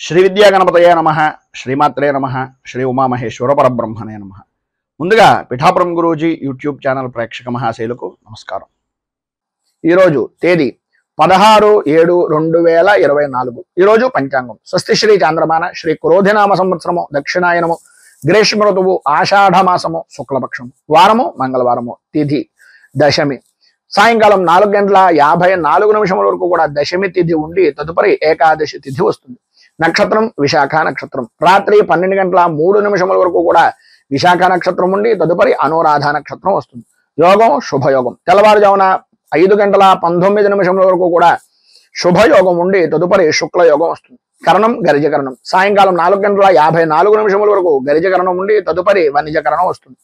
శ్రీ విద్యా గణపతయే నమః, శ్రీమాత్రే నమః, శ్రీ ఉమామహేశ్వర పరబ్రహ్మణే నమః. ముందుగా పిఠాపురం గురూజీ యూట్యూబ్ ఛానల్ ప్రేక్షక మహాశైలకు నమస్కారం. ఈరోజు తేదీ 16/7/2024. ఈరోజు పంచాంగం స్వస్తి శ్రీ చాంద్రమాన శ్రీ క్రోధినామ సంవత్సరము దక్షిణాయనము గ్రీష్మ ఋతువు ఆషాఢమాసము శుక్లపక్షము వారము మంగళవారము తిథి దశమి సాయంకాలం 4:54 వరకు కూడా దశమి తిథి ఉండి తదుపరి ఏకాదశి తిథి వస్తుంది. నక్షత్రం విశాఖ నక్షత్రం. రాత్రి 12:03 వరకు కూడా విశాఖ నక్షత్రం ఉండి తదుపరి అనురాధ నక్షత్రం వస్తుంది. యోగం శుభయోగం. తెల్లవారుజామున 5:19 వరకు కూడా శుభయోగం ఉండి తదుపరి శుక్లయోగం వస్తుంది. కరణం గరిజకరణం. సాయంకాలం 4:54 వరకు గరిజకరణం ఉండి తదుపరి వనిజకరణం వస్తుంది.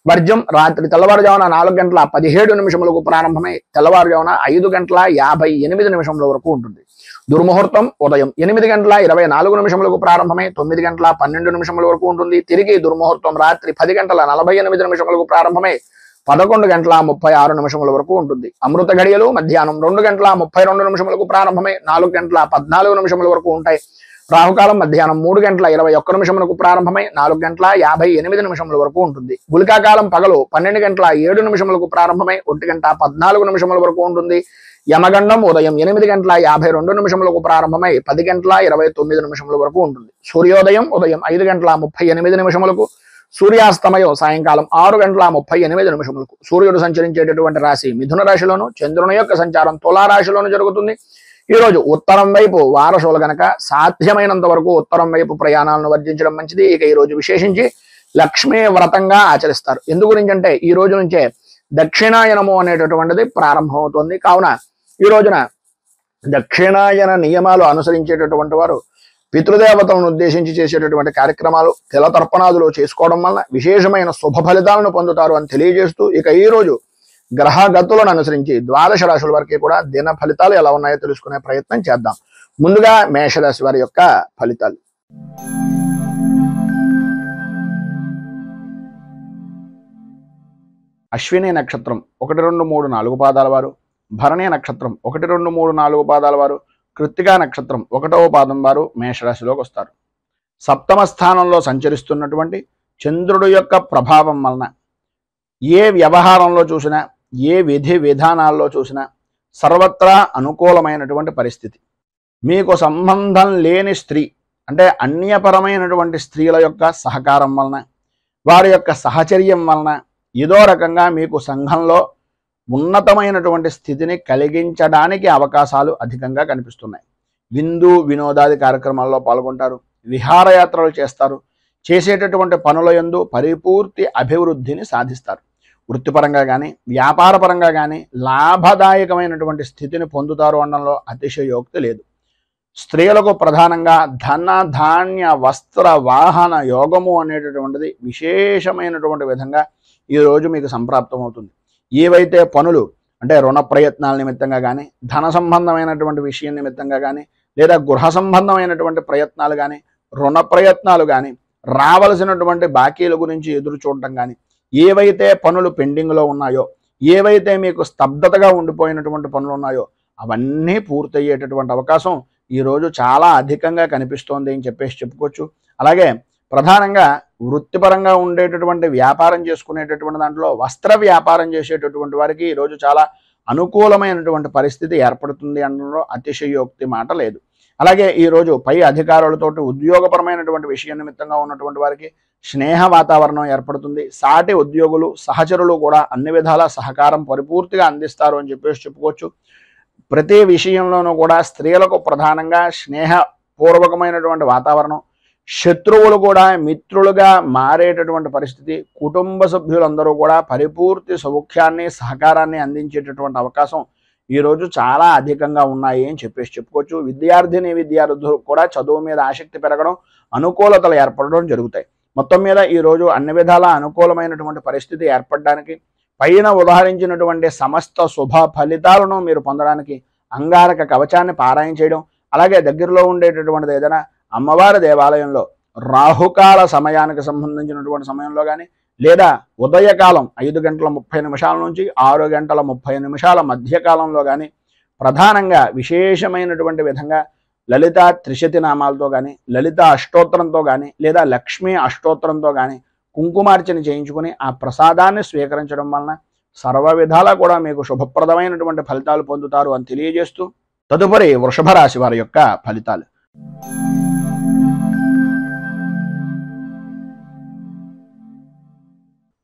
వర్జం రాత్రి తెల్లవారుజామున 4:17 ప్రారంభమై తెల్లవారుజామున 5:58 వరకు ఉంటుంది. దుర్ముహూర్తం ఉదయం 8:24 ప్రారంభమై 9:12 వరకు ఉంటుంది. తిరిగి దుర్ముహూర్తం రాత్రి 10:48 ప్రారంభమై 11:36 వరకు ఉంటుంది. అమృత గడియలు మధ్యాహ్నం 2:32 ప్రారంభమై 4:14 వరకు ఉంటాయి. రాహుకాలం మధ్యాహ్నం 3:21 ప్రారంభమై 4:58 వరకు ఉంటుంది. గుళికాకాలం పగలు 12:07 ప్రారంభమై 1:14 వరకు ఉంటుంది. యమగండం ఉదయం 8:52 ప్రారంభమై 10:29 వరకు ఉంటుంది. సూర్యోదయం ఉదయం 5:38 సూర్యాస్తమయం సాయంకాలం 6:38 సూర్యుడు సంచరించేటటువంటి రాశి మిథున రాశిలోను, చంద్రుని యొక్క సంచారం తులారాశిలోను జరుగుతుంది. ఈ రోజు ఉత్తరం వైపు వారసులు గనక సాధ్యమైనంత వరకు ఉత్తరం వైపు ప్రయాణాలను వర్జించడం మంచిది. ఇక ఈ రోజు విశేషించి లక్ష్మీ వ్రతంగా ఆచరిస్తారు. ఎందు గురించి అంటే ఈ రోజు నుంచే దక్షిణాయనము అనేటటువంటిది ప్రారంభమవుతుంది. కావున ఈ రోజున దక్షిణాయన నియమాలు అనుసరించేటటువంటి వారు పితృదేవతలను ఉద్దేశించి చేసేటటువంటి కార్యక్రమాలు తిలతర్పణాదులు చేసుకోవడం వలన విశేషమైన శుభ ఫలితాలను పొందుతారు అని తెలియజేస్తూ, ఇక ఈ రోజు గ్రహగతులను అనుసరించి ద్వాదశ రాశుల వరకు కూడా దిన ఫలితాలు ఎలా ఉన్నాయో తెలుసుకునే ప్రయత్నం చేద్దాం. ముందుగా మేషరాశి వారి యొక్క ఫలితాలు. అశ్విని నక్షత్రం 1, 2, 3, 4 పాదాల వారు, భరణి నక్షత్రం 1, 2, 3, 4 పాదాల వారు, కృత్తికా నక్షత్రం 1వ పాదం వారు మేషరాశిలోకి వస్తారు. సప్తమ స్థానంలో సంచరిస్తున్నటువంటి చంద్రుడు యొక్క ప్రభావం వలన ఏ వ్యవహారంలో చూసినా, ఏ విధి విధానాల్లో చూసినా సర్వత్రా అనుకూలమైనటువంటి పరిస్థితి. మీకు సంబంధం లేని స్త్రీ అంటే అన్యపరమైనటువంటి స్త్రీల యొక్క సహకారం వలన, వారి యొక్క సహచర్యం వలన ఏదో రకంగా మీకు సంఘంలో ఉన్నతమైనటువంటి స్థితిని కలిగించడానికి అవకాశాలు అధికంగా కనిపిస్తున్నాయి. విందు వినోదాది కార్యక్రమాల్లో పాల్గొంటారు, విహారయాత్రలు చేస్తారు, చేసేటటువంటి పనుల యందు పరిపూర్తి అభివృద్ధిని సాధిస్తారు. వృత్తిపరంగా కానీ వ్యాపారపరంగా కానీ లాభదాయకమైనటువంటి స్థితిని పొందుతారు అనడంలో అతిశయోక్తి లేదు. స్త్రీలకు ప్రధానంగా ధన ధాన్య వస్త్ర వాహన యోగము అనేటటువంటిది విశేషమైనటువంటి విధంగా ఈరోజు మీకు సంప్రాప్తమవుతుంది. ఏవైతే పనులు అంటే రుణ ప్రయత్నాల నిమిత్తంగా కానీ, ధన సంబంధమైనటువంటి విషయం నిమిత్తంగా కానీ, లేదా గృహ సంబంధమైనటువంటి ప్రయత్నాలు కానీ, రుణ ప్రయత్నాలు కానీ, రావలసినటువంటి బాకీల గురించి ఎదురు చూడటం కానీ, ఏవైతే పనులు పెండింగ్లో ఉన్నాయో, ఏవైతే మీకు స్తబ్దతగా ఉండిపోయినటువంటి పనులు ఉన్నాయో అవన్నీ పూర్తయ్యేటటువంటి అవకాశం ఈరోజు చాలా అధికంగా కనిపిస్తోంది అని చెప్పుకోవచ్చు. అలాగే ప్రధానంగా వృత్తిపరంగా ఉండేటటువంటి వ్యాపారం చేసుకునేటటువంటి దాంట్లో వస్త్ర వ్యాపారం చేసేటటువంటి వారికి ఈరోజు చాలా అనుకూలమైనటువంటి పరిస్థితి ఏర్పడుతుంది అనడంలో అతిశయోక్తి మాట లేదు. అలాగే ఈరోజు పై అధికారులతోటి ఉద్యోగపరమైనటువంటి విషయం నిమిత్తంగా ఉన్నటువంటి వారికి స్నేహ వాతావరణం ఏర్పడుతుంది. సాటి ఉద్యోగులు సహచరులు కూడా అన్ని విధాల సహకారం పరిపూర్తిగా అందిస్తారు అని చెప్పుకోవచ్చు. ప్రతి విషయంలోనూ కూడా స్త్రీలకు ప్రధానంగా స్నేహపూర్వకమైనటువంటి వాతావరణం, శత్రువులు కూడా మిత్రులుగా మారేటటువంటి పరిస్థితి, కుటుంబ సభ్యులందరూ కూడా పరిపూర్తి సౌఖ్యాన్ని సహకారాన్ని అందించేటటువంటి అవకాశం ఈరోజు చాలా అధికంగా ఉన్నాయి అని చెప్పుకోవచ్చు. విద్యార్థులు కూడా చదువు మీద ఆసక్తి పెరగడం, అనుకూలతలు ఏర్పడడం జరుగుతాయి. మొత్తం మీద ఈరోజు అన్ని విధాల అనుకూలమైనటువంటి పరిస్థితి ఏర్పడడానికి, పైన ఉదాహరించినటువంటి సమస్త శుభ ఫలితాలను మీరు పొందడానికి అంగారక కవచాన్ని పారాయణ చేయడం, అలాగే దగ్గరలో ఉండేటటువంటిది ఏదైనా అమ్మవారి దేవాలయంలో రాహుకాల సమయానికి సంబంధించినటువంటి సమయంలో కానీ, లేదా ఉదయకాలం 5:30 నుంచి 6:30 మధ్యకాలంలో కానీ ప్రధానంగా విశేషమైనటువంటి విధంగా లలిత త్రిశతి నామాలతో కానీ, లలిత అష్టోత్తరంతో కానీ, లేదా లక్ష్మీ అష్టోత్తరంతో కానీ కుంకుమార్చన చేయించుకుని ఆ ప్రసాదాన్ని స్వీకరించడం వలన సర్వ విధాలా కూడా మీకు శుభప్రదమైనటువంటి ఫలితాలు పొందుతారు అని తెలియజేస్తూ, తదుపరి వృషభ రాశి వారి యొక్క ఫలితాలు.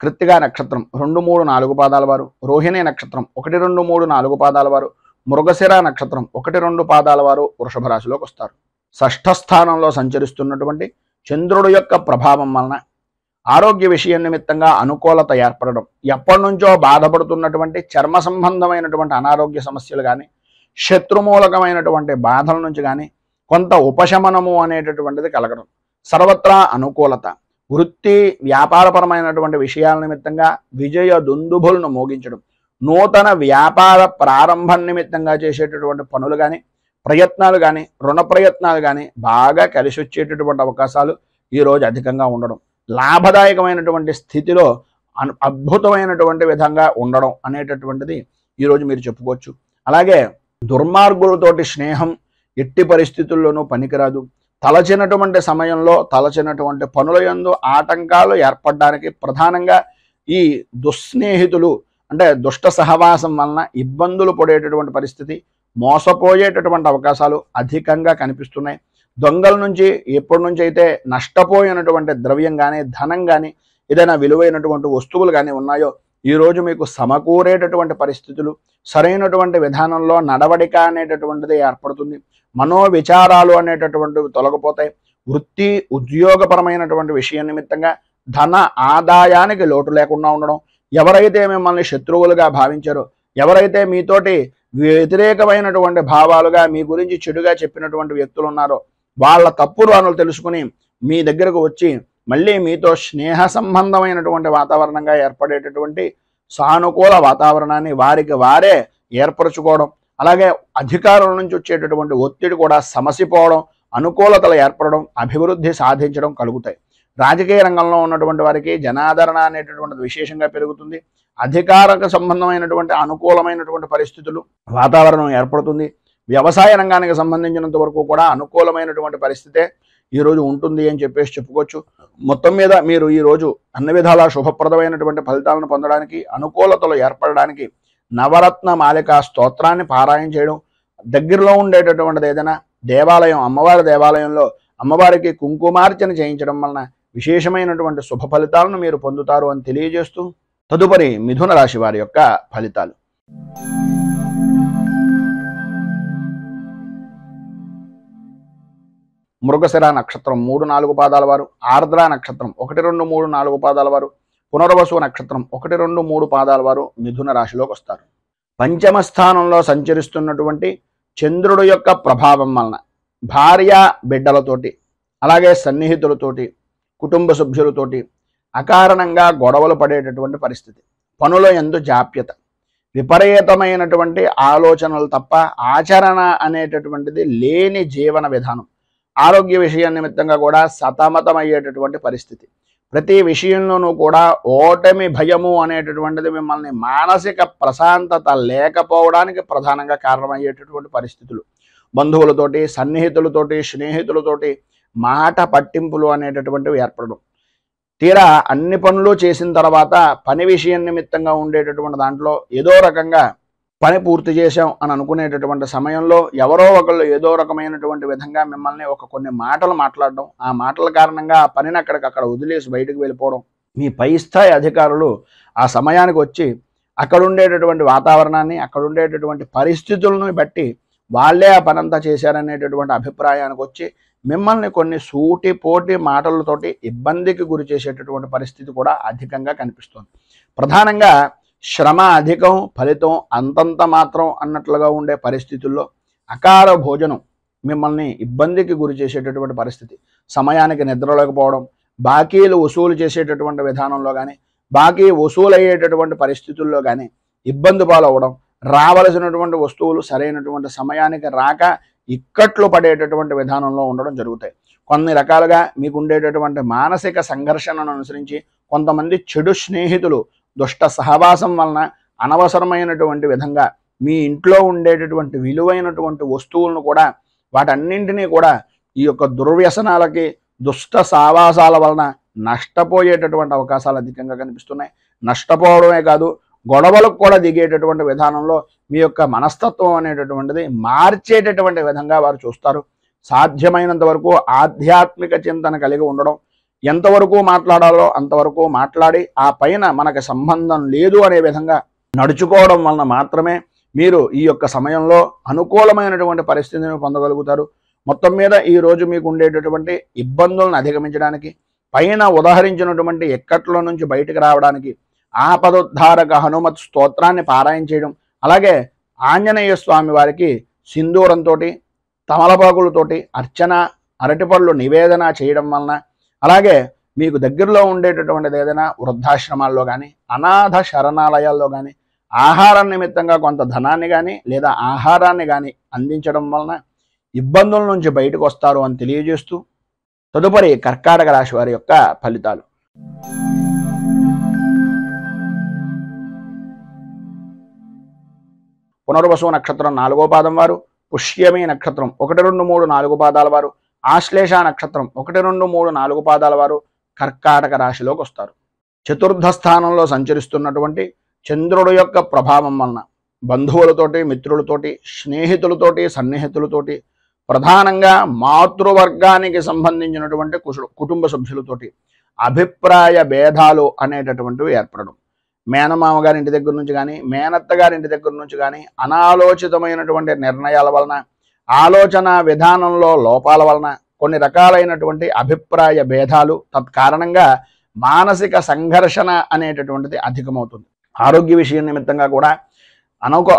కృత్తికా నక్షత్రం 2, 3, 4 పాదాల వారు, రోహిణి నక్షత్రం 1, 2, 3, 4 పాదాల వారు, మృగశిర నక్షత్రం 1, 2 పాదాల వారు వృషభ రాశిలోకి వస్తారు. షష్ఠ స్థానంలో సంచరిస్తున్నటువంటి చంద్రుడు యొక్క ప్రభావం వలన ఆరోగ్య విషయం నిమిత్తంగా అనుకూలత ఏర్పడడం, ఎప్పటి నుంచో బాధపడుతున్నటువంటి చర్మ సంబంధమైనటువంటి అనారోగ్య సమస్యలు కానీ, శత్రుమూలకమైనటువంటి బాధల నుంచి కానీ కొంత ఉపశమనము అనేటటువంటిది కలగడం, సర్వత్రా అనుకూలత, వృత్తి వ్యాపారపరమైనటువంటి విషయాల నిమిత్తంగా విజయ దుందుభులను మోగించడం, నూతన వ్యాపార ప్రారంభం నిమిత్తంగా చేసేటటువంటి పనులు కానీ, ప్రయత్నాలు కానీ, రుణ ప్రయత్నాలు కానీ బాగా కలిసి వచ్చేటటువంటి అవకాశాలు ఈరోజు అధికంగా ఉండడం, లాభదాయకమైనటువంటి స్థితిలో అద్భుతమైనటువంటి విధంగా ఉండడం అనేటటువంటిది ఈరోజు మీరు చెప్పుకోవచ్చు. అలాగే దుర్మార్గులతోటి స్నేహం ఎట్టి పరిస్థితుల్లోనూ పనికిరాదు. తలచినటువంటి సమయంలో తలచినటువంటి పనుల యందు ఆటంకాలు ఏర్పడడానికి ప్రధానంగా ఈ దుస్నేహితులు అంటే దుష్ట సహవాసం వలన ఇబ్బందులు పడేటటువంటి పరిస్థితి, మోసపోయేటటువంటి అవకాశాలు అధికంగా కనిపిస్తున్నాయి. దొంగల నుంచి ఎప్పటి నుంచి అయితే నష్టపోయినటువంటి ద్రవ్యం కానీ, ధనం కానీ, ఏదైనా విలువైనటువంటి వస్తువులు కానీ ఉన్నాయో ఈరోజు మీకు సమకూరేటటువంటి పరిస్థితులు, సరైనటువంటి విధానంలో నడవడిక అనేటటువంటిది ఏర్పడుతుంది. మనోవిచారాలు అనేటటువంటివి తొలగిపోతాయి. వృత్తి ఉద్యోగపరమైనటువంటి విషయం నిమిత్తంగా ధన ఆదాయానికి లోటు లేకుండా ఉండడం, ఎవరైతే మిమ్మల్ని శత్రువులుగా భావించారో, ఎవరైతే మీతోటి వ్యతిరేకమైనటువంటి భావాలుగా మీ గురించి చెడుగా చెప్పినటువంటి వ్యక్తులు ఉన్నారో వాళ్ళ తప్పులు అనులు తెలుసుకుని మీ దగ్గరకు వచ్చి మళ్ళీ మీతో స్నేహ సంబంధమైనటువంటి వాతావరణంగా ఏర్పడేటటువంటి సానుకూల వాతావరణాన్ని వారికి వారే ఏర్పరచుకోవడం, అలాగే అధికారుల నుంచి వచ్చేటటువంటి ఒత్తిడి కూడా సమసిపోవడం, అనుకూలతలు ఏర్పడడం, అభివృద్ధి సాధించడం కలుగుతాయి. రాజకీయ రంగంలో ఉన్నటువంటి వారికి జనాదరణ అనేటటువంటిది విశేషంగా పెరుగుతుంది. అధికారకు సంబంధమైనటువంటి అనుకూలమైనటువంటి పరిస్థితులు వాతావరణం ఏర్పడుతుంది. వ్యవసాయ రంగానికి సంబంధించినంత వరకు కూడా అనుకూలమైనటువంటి పరిస్థితే ఈరోజు ఉంటుంది అని చెప్పేసి చెప్పుకోవచ్చు. మొత్తం మీద మీరు ఈరోజు అన్ని విధాలా శుభప్రదమైనటువంటి ఫలితాలను పొందడానికి, అనుకూలతలు ఏర్పడడానికి నవరత్న మాలికా స్తోత్రాన్ని పారాయణ చేయడం, దగ్గరలో ఉండేటటువంటిది ఏదైనా దేవాలయం, అమ్మవారి దేవాలయంలో అమ్మవారికి కుంకుమార్చన చేయించడం వలన విశేషమైనటువంటి శుభ ఫలితాలను మీరు పొందుతారు అని తెలియజేస్తూ, తదుపరి మిథున రాశి వారి యొక్క ఫలితాలు. మృగశిర నక్షత్రం 3, 4 పాదాల వారు, ఆర్ద్ర నక్షత్రం 1, 2, 3, 4 పాదాల వారు, పునర్వసు నక్షత్రం 1, 2, 3 పాదాల వారు మిథున రాశిలోకి వస్తారు. పంచమ స్థానంలో సంచరిస్తున్నటువంటి చంద్రుడు యొక్క ప్రభావం వలన భార్య బిడ్డలతోటి, అలాగే సన్నిహితులతోటి, కుటుంబ సభ్యులతోటి అకారణంగా గొడవలు పడేటటువంటి పరిస్థితి, పనుల యందు జాప్యత, విపరీతమైనటువంటి ఆలోచనలు తప్ప ఆచరణ అనేటటువంటిది లేని జీవన విధానం, ఆరోగ్య విషయం నిమిత్తంగా కూడా సతమతమయ్యేటటువంటి పరిస్థితి, ప్రతి విషయంలోనూ కూడా ఓటమి భయము అనేటటువంటిది మిమ్మల్ని మానసిక ప్రశాంతత లేకపోవడానికి ప్రధానంగా కారణమయ్యేటటువంటి పరిస్థితులు, బంధువులతోటి, సన్నిహితులతోటి, స్నేహితులతోటి మాట పట్టింపులు అనేటటువంటివి ఏర్పడడం, తీరా అన్ని పనులు చేసిన తర్వాత పని విషయం నిమిత్తంగా ఉండేటటువంటి దాంట్లో ఏదో రకంగా పని పూర్తి చేశాం అని అనుకునేటటువంటి సమయంలో ఎవరో ఒకళ్ళు ఏదో రకమైనటువంటి విధంగా మిమ్మల్ని కొన్ని మాటలు మాట్లాడడం, ఆ మాటల కారణంగా ఆ పనిని అక్కడికక్కడ వదిలేసి బయటకు వెళ్ళిపోవడం, మీ పై స్థాయి అధికారులు ఆ సమయానికి వచ్చి అక్కడ ఉండేటటువంటి వాతావరణాన్ని, అక్కడ ఉండేటటువంటి పరిస్థితులను బట్టి వాళ్ళే ఆ పనంతా చేశారనేటటువంటి అభిప్రాయానికి వచ్చి మిమ్మల్ని కొన్ని సూటిపోటి మాటలతోటి ఇబ్బందికి గురి చేసేటటువంటి పరిస్థితి కూడా అధికంగా కనిపిస్తుంది. ప్రధానంగా శ్రమ అధికం, ఫలితం అంతంత మాత్రం అన్నట్లుగా ఉండే పరిస్థితుల్లో అకాల భోజనం మిమ్మల్ని ఇబ్బందికి గురి చేసేటటువంటి పరిస్థితి, సమయానికి నిద్రలేకపోవడం, బాకీలు వసూలు చేసేటటువంటి విధానంలో కానీ, బాకీ వసూలు అయ్యేటటువంటి పరిస్థితుల్లో కానీ ఇబ్బంది పాలవడం, రావలసినటువంటి వస్తువులు సరైనటువంటి సమయానికి రాక ఇక్కట్లు పడేటటువంటి విధానంలో ఉండడం జరుగుతాయి. కొన్ని రకాలుగా మీకు ఉండేటటువంటి మానసిక సంఘర్షణను అనుసరించి కొంతమంది చెడు స్నేహితులు దుష్ట సహవాసం వలన అనవసరమైనటువంటి విధంగా మీ ఇంట్లో ఉండేటటువంటి విలువైనటువంటి వస్తువులను కూడా వాటన్నింటినీ కూడా ఈ యొక్క దుర్వ్యసనాలకి దుష్ట సావాసాల వలన నష్టపోయేటటువంటి అవకాశాలు అధికంగా కనిపిస్తున్నాయి. నష్టపోవడమే కాదు, గొడవలకు కూడా దిగేటటువంటి విధానంలో మీ యొక్క మనస్తత్వం అనేటటువంటిది మార్చేటటువంటి విధంగా వారు చూస్తారు. సాధ్యమైనంత వరకు ఆధ్యాత్మిక చింతన కలిగి ఉండడం, ఎంతవరకు మాట్లాడాలో అంతవరకు మాట్లాడి ఆ పైన మనకు సంబంధం లేదు అనే విధంగా నడుచుకోవడం వలన మాత్రమే మీరు ఈ యొక్క సమయంలో అనుకూలమైనటువంటి పరిస్థితిని పొందగలుగుతారు. మొత్తం మీద ఈ రోజు మీకు ఉండేటటువంటి ఇబ్బందులను అధిగమించడానికి, పైన ఉదహరించినటువంటి ఎక్కట్ల నుంచి బయటకు రావడానికి ఆపదోద్ధారక హనుమత్ స్తోత్రాన్ని పారాయణ చేయడం, అలాగే ఆంజనేయ స్వామి వారికి సింధూరంతో తమలపాకులతోటి అర్చన, అరటిపళ్ళు నివేదన చేయడం వలన, అలాగే మీకు దగ్గరలో ఉండేటటువంటిది ఏదైనా వృద్ధాశ్రమాల్లో కానీ అనాథ శరణాలయాల్లో కానీ ఆహారం నిమిత్తంగా కొంత ధనాన్ని కానీ లేదా ఆహారాన్ని కానీ అందించడం వలన ఇబ్బందుల నుంచి బయటకు వస్తారు అని తెలియజేస్తూ, తదుపరి కర్కాటక రాశి వారి యొక్క ఫలితాలు. పునర్వసు నక్షత్రం 4వ పాదం వారు, పుష్యమి నక్షత్రం 1, 2, 3, 4 పాదాల వారు, ఆశ్లేష నక్షత్రం 1, 2, 3, 4 పాదాల వారు కర్కాటక రాశిలోకి వస్తారు. చతుర్థ స్థానంలో సంచరిస్తున్నటువంటి చంద్రుడు యొక్క ప్రభావం వలన బంధువులతోటి, మిత్రులతోటి, స్నేహితులతోటి, సన్నిహితులతోటి, ప్రధానంగా మాతృవర్గానికి సంబంధించినటువంటి కుటుంబ సభ్యులతోటి అభిప్రాయ భేదాలు అనేటటువంటివి ఏర్పడడం, మేనమామ గారి ఇంటి దగ్గర నుంచి కానీ మేనత్త గారి ఇంటి దగ్గర నుంచి కానీ అనాలోచితమైనటువంటి నిర్ణయాల వలన, ఆలోచన విధానంలో లోపాల వలన కొన్ని రకాలైనటువంటి అభిప్రాయ భేదాలు, తత్కారణంగా మానసిక సంఘర్షణ అనేటటువంటిది అధికమవుతుంది. ఆరోగ్య విషయం నిమిత్తంగా కూడా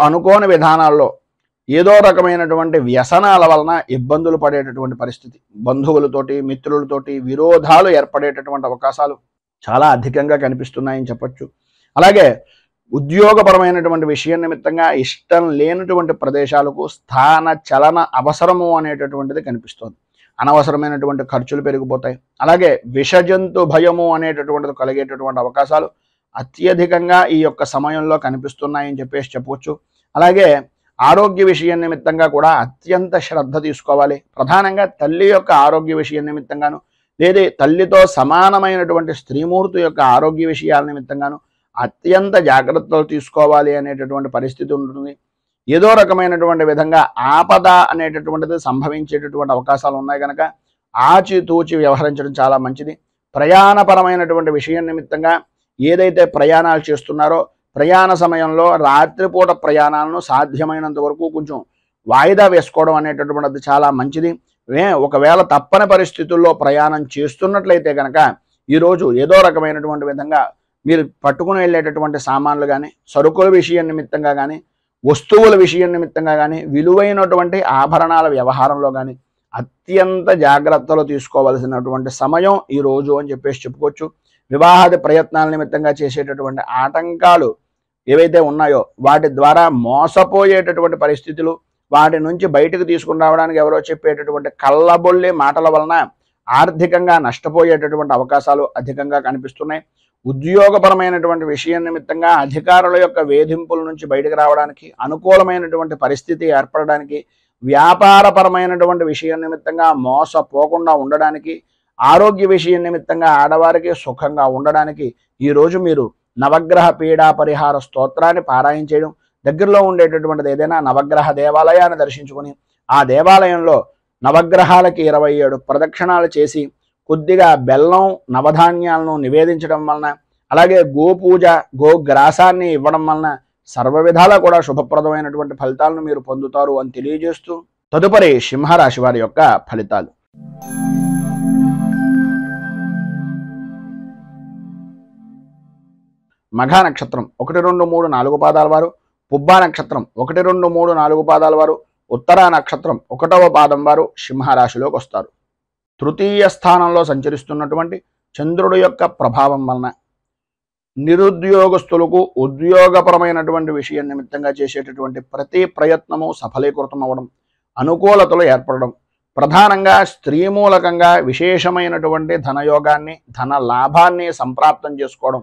అనుకోని విధానాల్లో ఏదో రకమైనటువంటి వ్యసనాల వలన ఇబ్బందులు పడేటటువంటి పరిస్థితి, బంధువులతోటి, మిత్రులతోటి విరోధాలు ఏర్పడేటటువంటి అవకాశాలు చాలా అధికంగా కనిపిస్తున్నాయని చెప్పచ్చు. అలాగే ఉద్యోగపరమైనటువంటి విషయం నిమిత్తంగా ఇష్టం లేనటువంటి ప్రదేశాలకు స్థాన చలన అవసరము అనేటటువంటిది కనిపిస్తుంది. అనవసరమైనటువంటి ఖర్చులు పెరిగిపోతాయి. అలాగే విషజంతు భయము అనేటటువంటిది కలిగేటటువంటి అవకాశాలు అత్యధికంగా ఈ యొక్క సమయంలో కనిపిస్తున్నాయని చెప్పవచ్చు. అలాగే ఆరోగ్య విషయం నిమిత్తంగా కూడా అత్యంత శ్రద్ధ తీసుకోవాలి. ప్రధానంగా తల్లి యొక్క ఆరోగ్య విషయం నిమిత్తంగాను, లేదా తల్లితో సమానమైనటువంటి స్త్రీమూర్తి యొక్క ఆరోగ్య విషయాల నిమిత్తంగాను అత్యంత జాగ్రత్తలు తీసుకోవాలి అనేటటువంటి పరిస్థితి ఉంటుంది. ఏదో రకమైనటువంటి విధంగా ఆపద అనేటటువంటిది సంభవించేటటువంటి అవకాశాలు ఉన్నాయి కనుక ఆచితూచి వ్యవహరించడం చాలా మంచిది. ప్రయాణపరమైనటువంటి విషయం నిమిత్తంగా ఏదైతే ప్రయాణాలు చేస్తున్నారో ప్రయాణ సమయంలో రాత్రిపూట ప్రయాణాలను సాధ్యమైనంత వరకు కొంచెం వాయిదా వేసుకోవడం అనేటటువంటిది చాలా మంచిది. ఒకవేళ తప్పని పరిస్థితుల్లో ప్రయాణం చేస్తున్నట్లయితే కనుక ఈరోజు ఏదో రకమైనటువంటి విధంగా మీరు పట్టుకుని వెళ్ళేటటువంటి సామాన్లు కానీ, సరుకుల విషయం నిమిత్తంగా కానీ, వస్తువుల విషయం నిమిత్తంగా కానీ, విలువైనటువంటి ఆభరణాల వ్యవహారంలో కానీ అత్యంత జాగ్రత్తలు తీసుకోవాల్సినటువంటి సమయం ఈ రోజు అని చెప్పుకోవచ్చు. వివాహాది ప్రయత్నాల నిమిత్తంగా చేసేటటువంటి ఆటంకాలు ఏవైతే ఉన్నాయో వాటి ద్వారా మోసపోయేటటువంటి పరిస్థితులు, వాటి నుంచి బయటకు తీసుకుని రావడానికి ఎవరో చెప్పేటటువంటి కళ్ళబొల్లి మాటల వలన ఆర్థికంగా నష్టపోయేటటువంటి అవకాశాలు అధికంగా కనిపిస్తున్నాయి. ఉద్యోగపరమైనటువంటి విషయం నిమిత్తంగా అధికారుల యొక్క వేధింపుల నుంచి బయటకు రావడానికి, అనుకూలమైనటువంటి పరిస్థితి ఏర్పడడానికి, వ్యాపారపరమైనటువంటి విషయం నిమిత్తంగా మోసపోకుండా ఉండడానికి, ఆరోగ్య విషయం నిమిత్తంగా ఆడవారికి సుఖంగా ఉండడానికి ఈరోజు మీరు నవగ్రహ పీడా పరిహార స్తోత్రాన్ని పారాయణ చేయడం, దగ్గరలో ఉండేటటువంటిది ఏదైనా నవగ్రహ దేవాలయాన్ని దర్శించుకొని ఆ దేవాలయంలో నవగ్రహాలకి 27 ప్రదక్షిణాలు చేసి కొద్దిగా బెల్లం, నవధాన్యాలను నివేదించడం వలన, అలాగే గోపూజ, గోగ్రాసాన్ని ఇవ్వడం వలన సర్వ విధాలా కూడా శుభప్రదమైనటువంటి ఫలితాలను మీరు పొందుతారు అని తెలియజేస్తూ, తదుపరి సింహరాశి వారి యొక్క ఫలితాలు. మఘ నక్షత్రం 1, 2, 3, 4 పాదాల వారు, పుబ్బా నక్షత్రం 1, 2, 3, 4 పాదాల వారు, ఉత్తరా నక్షత్రం 1వ పాదం వారు సింహరాశిలోకి వస్తారు. తృతీయ స్థానంలో సంచరిస్తున్నటువంటి చంద్రుడు యొక్క ప్రభావం వలన నిరుద్యోగస్తులకు ఉద్యోగపరమైనటువంటి విషయం నిమిత్తంగా చేసేటటువంటి ప్రతి ప్రయత్నము సఫలీకృతం అవ్వడం, అనుకూలతలు ఏర్పడడం, ప్రధానంగా స్త్రీ మూలకంగా విశేషమైనటువంటి ధనయోగాన్ని, ధన లాభాన్ని సంప్రాప్తం చేసుకోవడం,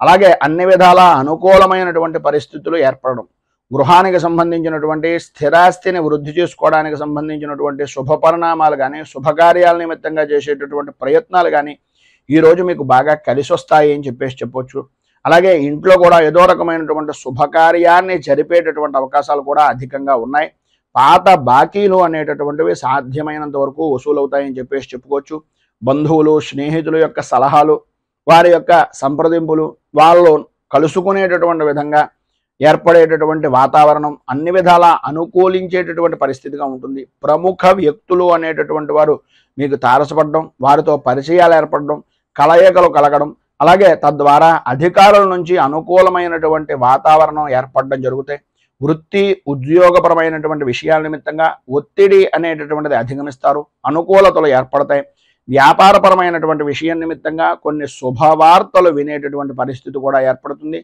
అలాగే అన్ని విధాల అనుకూలమైనటువంటి పరిస్థితులు ఏర్పడడం, గృహానికి సంబంధించినటువంటి స్థిరాస్తిని వృద్ధి చేసుకోవడానికి సంబంధించినటువంటి శుభ పరిణామాలు కానీ, శుభకార్యాల నిమిత్తంగా చేసేటటువంటి ప్రయత్నాలు కానీ ఈరోజు మీకు బాగా కలిసి వస్తాయి అని చెప్పొచ్చు. అలాగే ఇంట్లో కూడా ఏదో రకమైనటువంటి శుభకార్యాన్ని జరిపేటటువంటి అవకాశాలు కూడా అధికంగా ఉన్నాయి. పాత బాకీలు అనేటటువంటివి సాధ్యమైనంత వరకు వసూలవుతాయని చెప్పుకోవచ్చు. బంధువులు, స్నేహితుల యొక్క సలహాలు, వారి యొక్క సంప్రదింపులు, వాళ్ళు కలుసుకునేటటువంటి విధంగా ఏర్పడేటటువంటి వాతావరణం అన్ని విధాలా అనుకూలించేటటువంటి పరిస్థితిగా ఉంటుంది. ప్రముఖ వ్యక్తులు అనేటటువంటి వారు మీకు తారసపడడం, వారితో పరిచయాలు ఏర్పడడం, కలయికలు కలగడం, అలాగే తద్వారా అధికారుల నుంచి అనుకూలమైనటువంటి వాతావరణం ఏర్పడడం జరుగుతాయి. వృత్తి ఉద్యోగపరమైనటువంటి విషయాల నిమిత్తంగా ఒత్తిడి అనేటటువంటిది అధిగమిస్తారు, అనుకూలతలు ఏర్పడతాయి. వ్యాపారపరమైనటువంటి విషయం నిమిత్తంగా కొన్ని శుభవార్తలు వినేటటువంటి పరిస్థితి కూడా ఏర్పడుతుంది.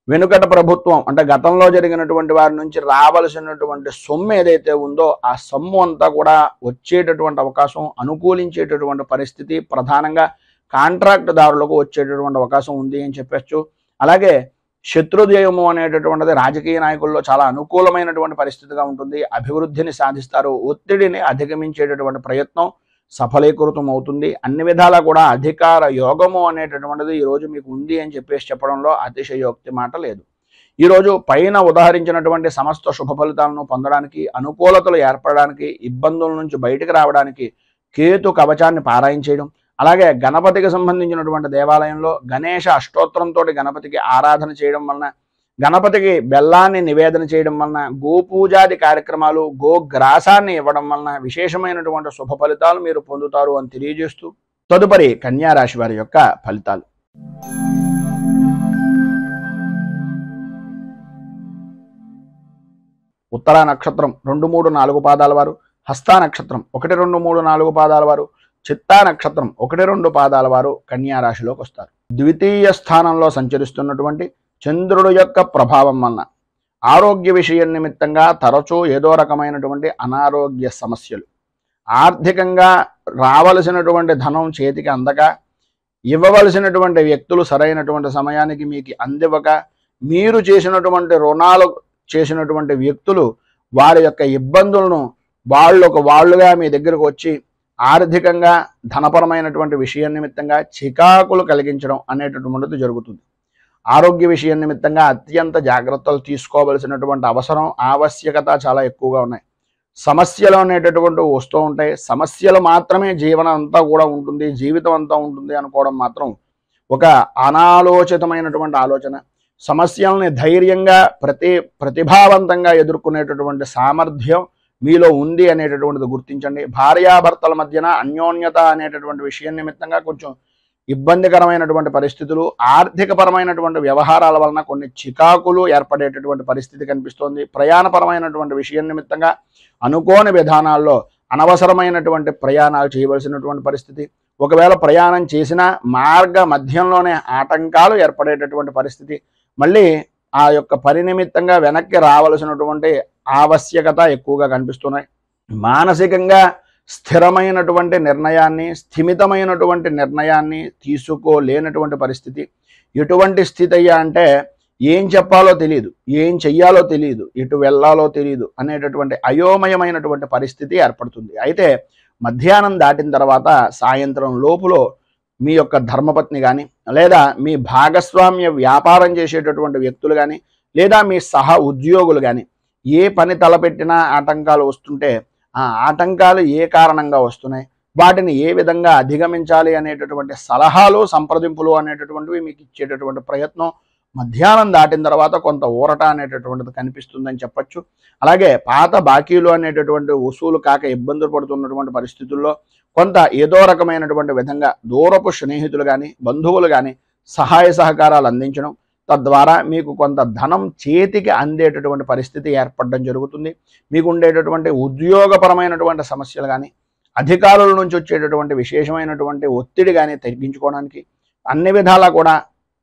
వెనుకట ప్రభుత్వం అంటే గతంలో జరిగినటువంటి వారి నుంచి రావలసినటువంటి సొమ్ము ఏదైతే ఉందో ఆ సొమ్ము అంతా కూడా వచ్చేటటువంటి అవకాశం, అనుకూలించేటటువంటి పరిస్థితి ప్రధానంగా కాంట్రాక్ట్ దారులకు వచ్చేటటువంటి అవకాశం ఉంది అని చెప్పచ్చు. అలాగే శత్రుజయము అనేటటువంటిది రాజకీయ నాయకుల్లో చాలా అనుకూలమైనటువంటి పరిస్థితిగా ఉంటుంది. అభివృద్ధిని సాధిస్తారు, ఒత్తిడిని అధిగమించేటటువంటి ప్రయత్నం సఫలీకృతం అవుతుంది. అన్ని విధాలా కూడా అధికార యోగము అనేటటువంటిది ఈరోజు మీకు ఉంది అని చెప్పడంలో అతిశయోక్తి మాట లేదు. ఈరోజు పైన ఉదాహరించినటువంటి సమస్త శుభ ఫలితాలను పొందడానికి, అనుకూలతలు ఏర్పడడానికి, ఇబ్బందుల నుంచి బయటకు రావడానికి కేతు కవచాన్ని పారాయణ చేయడం, అలాగే గణపతికి సంబంధించినటువంటి దేవాలయంలో గణేష అష్టోత్తరంతో గణపతికి ఆరాధన చేయడం వలన, గణపతికి బెల్లాన్ని నివేదన చేయడం వలన, గోపూజాది కార్యక్రమాలు, గోగ్రాసాన్ని ఇవ్వడం వలన విశేషమైనటువంటి శుభ ఫలితాలు మీరు పొందుతారు అని తెలియజేస్తూ తదుపరి కన్యా రాశి వారి యొక్క ఫలితాలు. ఉత్తర నక్షత్రం 2, 3, 4 పాదాల వారు, హస్త నక్షత్రం 1, 2, 3, 4 పాదాల వారు, చిత్తా నక్షత్రం 1, 2 పాదాల వారు కన్యా రాశిలోకి వస్తారు. ద్వితీయ స్థానంలో సంచరిస్తున్నటువంటి చంద్రుడు యొక్క ప్రభావం వలన ఆరోగ్య విషయం నిమిత్తంగా తరచూ ఏదో రకమైనటువంటి అనారోగ్య సమస్యలు, ఆర్థికంగా రావలసినటువంటి ధనం చేతికి అందక, ఇవ్వవలసినటువంటి వ్యక్తులు సరైనటువంటి సమయానికి మీకు అందివ్వక, మీరు చేసినటువంటి రుణాలు చేసినటువంటి వ్యక్తులు వారి యొక్క ఇబ్బందులను వాళ్ళుగా మీ దగ్గరకు వచ్చి ఆర్థికంగా ధనపరమైనటువంటి విషయం నిమిత్తంగా చికాకులు కలిగించడం అనేటటువంటిది జరుగుతుంది. ఆరోగ్య విషయం నిమిత్తంగా అత్యంత జాగ్రత్తలు తీసుకోవలసినటువంటి అవసరం, ఆవశ్యకత చాలా ఎక్కువగా ఉన్నాయి. సమస్యలు అనేటటువంటివి వస్తూ ఉంటాయి. సమస్యలు మాత్రమే జీవనం అంతా కూడా ఉంటుంది, జీవితం అంతా ఉంటుంది అనుకోవడం మాత్రం ఒక అనాలోచితమైనటువంటి ఆలోచన. సమస్యల్ని ధైర్యంగా ప్రతిభావంతంగా ఎదుర్కొనేటటువంటి సామర్థ్యం మీలో ఉంది అనేటటువంటిది గుర్తించండి. భార్యాభర్తల మధ్యన అన్యోన్యత అనేటటువంటి విషయం నిమిత్తంగా కొంచెం ఇబ్బందికరమైనటువంటి పరిస్థితులు, ఆర్థికపరమైనటువంటి వ్యవహారాల వలన కొన్ని చికాకులు ఏర్పడేటటువంటి పరిస్థితి కనిపిస్తోంది. ప్రయాణపరమైనటువంటి విషయం నిమిత్తంగా అనుకోని విధానాల్లో అనవసరమైనటువంటి ప్రయాణాలు చేయవలసినటువంటి పరిస్థితి, ఒకవేళ ప్రయాణం చేసినా మార్గ మధ్యంలోనే ఆటంకాలు ఏర్పడేటటువంటి పరిస్థితి, మళ్ళీ ఆ యొక్క పని నిమిత్తంగా వెనక్కి రావలసినటువంటి ఆవశ్యకత ఎక్కువగా కనిపిస్తున్నాయి. మానసికంగా స్థిరమైనటువంటి నిర్ణయాన్ని, స్థిమితమైనటువంటి నిర్ణయాన్ని తీసుకోలేనటువంటి పరిస్థితి. ఎటువంటి స్థితి అయ్యా అంటే ఏం చెప్పాలో తెలియదు, ఏం చెయ్యాలో తెలియదు, ఎటు వెళ్ళాలో తెలియదు అనేటటువంటి అయోమయమైనటువంటి పరిస్థితి ఏర్పడుతుంది. అయితే మధ్యాహ్నం దాటిన తర్వాత సాయంత్రం లోపులో మీ యొక్క ధర్మపత్ని కానీ, లేదా మీ భాగస్వామ్య వ్యాపారం చేసేటటువంటి వ్యక్తులు కానీ, లేదా మీ సహ ఉద్యోగులు కానీ ఏ పని తలపెట్టినా ఆటంకాలు వస్తుంటే ఆ ఆటంకాలు ఏ కారణంగా వస్తున్నాయి, వాటిని ఏ విధంగా అధిగమించాలి అనేటటువంటి సలహాలు, సంప్రదింపులు అనేటటువంటివి మీకు ఇచ్చేటటువంటి ప్రయత్నం మధ్యాహ్నం దాటిన తర్వాత కొంత ఊరట అనేటటువంటిది కనిపిస్తుందని చెప్పచ్చు. అలాగే పాత బాకీలు అనేటటువంటి వసూలు కాక ఇబ్బందులు పడుతున్నటువంటి పరిస్థితుల్లో కొంత ఏదో రకమైనటువంటి విధంగా దూరపు స్నేహితులు కానీ, బంధువులు కానీ సహాయ సహకారాలు అందించడం, తద్వారా మీకు కొంత ధనం చేతికి అందేటటువంటి పరిస్థితి ఏర్పడడం జరుగుతుంది. మీకు ఉండేటటువంటి ఉద్యోగపరమైనటువంటి సమస్యలు కానీ, అధికారుల నుంచి వచ్చేటటువంటి విశేషమైనటువంటి ఒత్తిడి కానీ తగ్గించుకోవడానికి అన్ని విధాలా కూడా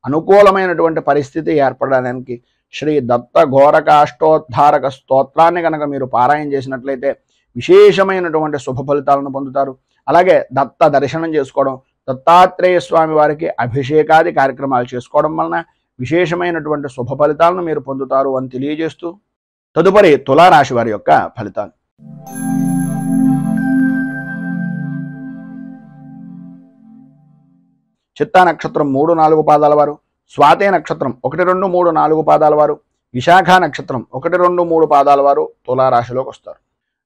అనుకూలమైనటువంటి పరిస్థితి ఏర్పడడానికి శ్రీ దత్త ఘోరకాష్టోద్ధారక స్తోత్రాన్ని కనుక మీరు పారాయణ చేసినట్లయితే విశేషమైనటువంటి శుభ ఫలితాలను పొందుతారు. అలాగే దత్త దర్శనం చేసుకోవడం, దత్తాత్రేయ స్వామి వారికి అభిషేకాది కార్యక్రమాలు చేసుకోవడం వలన విశేషమైనటువంటి శుభ ఫలితాలను మీరు పొందుతారు అని తెలియజేస్తూ తదుపరి తులారాశి వారి యొక్క ఫలితాలు. చిత్తా నక్షత్రం 3, 4 పాదాల వారు, స్వాతే నక్షత్రం 1, 2, 3, 4 పాదాల వారు, విశాఖ నక్షత్రం 1, 2, 3 పాదాల వారు తులారాశిలోకి వస్తారు.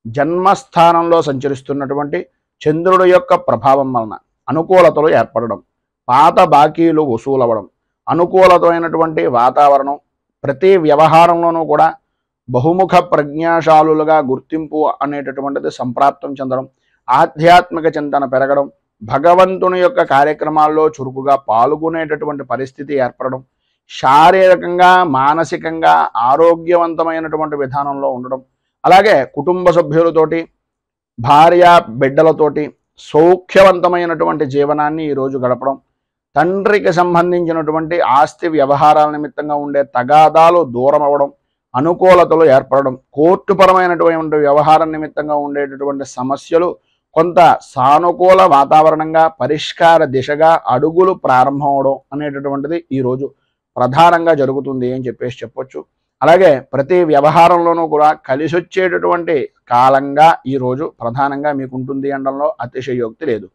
జన్మస్థానంలో సంచరిస్తున్నటువంటి చంద్రుడి యొక్క ప్రభావం వలన అనుకూలతలు ఏర్పడడం, పాత బాకీలు వసూలవ్వడం, అనుకూలతమైనటువంటి వాతావరణం, ప్రతి వ్యవహారంలోనూ కూడా బహుముఖ ప్రజ్ఞాశాలులుగా గుర్తింపు అనేటటువంటిది సంప్రాప్తం చెందడం, ఆధ్యాత్మిక చింతన పెరగడం, భగవంతుని యొక్క కార్యక్రమాల్లో చురుకుగా పాల్గొనేటటువంటి పరిస్థితి ఏర్పడడం, శారీరకంగా మానసికంగా ఆరోగ్యవంతమైనటువంటి విధానంలో ఉండడం, అలాగే కుటుంబ సభ్యులతోటి భార్య బిడ్డలతోటి సౌఖ్యవంతమైనటువంటి జీవనాన్ని ఈరోజు గడపడం, తండ్రికి సంబంధించినటువంటి ఆస్తి వ్యవహారాల నిమిత్తంగా ఉండే తగాదాలు దూరం అవ్వడం, అనుకూలతలు ఏర్పడడం, కోర్టుపరమైనటువంటి వ్యవహారం నిమిత్తంగా ఉండేటటువంటి సమస్యలు కొంత సానుకూల వాతావరణంగా పరిష్కార దిశగా అడుగులు ప్రారంభం అవడం అనేటటువంటిది ఈరోజు ప్రధానంగా జరుగుతుంది అని చెప్పొచ్చు. అలాగే ప్రతి వ్యవహారంలోనూ కూడా కలిసి వచ్చేటటువంటి కాలంగా ఈరోజు ప్రధానంగా మీకు ఉంటుంది అనడంలో అతిశయోక్తి లేదు.